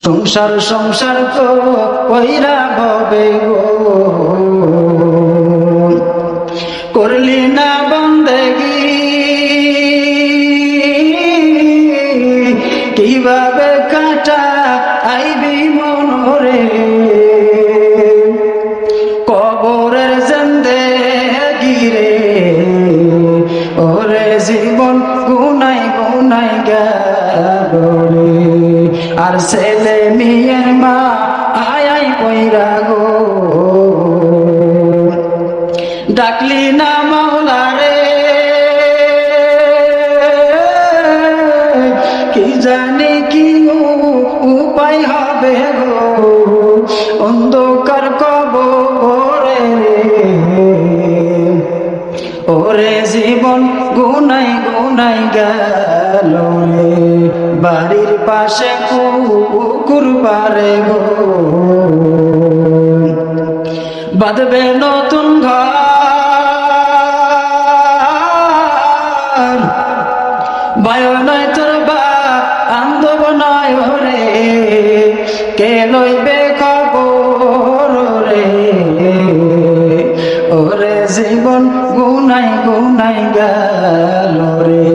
সংসার সংসার তো কইরা হবে গো, করলি না বন্দেগি কিভাবে কাটা আইবি মনরে, কবরের জিন্দেগি রে ওরে জীবন গুনাই গুনাই গেল রে। আর ছেলে মেয়ের মা আয় কইরা গো, ডাকলি না মাওলা রে, কি জানি কি উপায় হবে গো, অন্ধকার কবরে ওরে জীবন গুনাই গুনাই গেল রে। বাড়ির পাশে কুকুর পারে গো, বাঁধবে নতুন ঘর, বায়ু নয় তোর বা আন্দব নয় রে, কে লইবে খবর রে, ওরে জীবন গুনাই গুনাই গেল রে।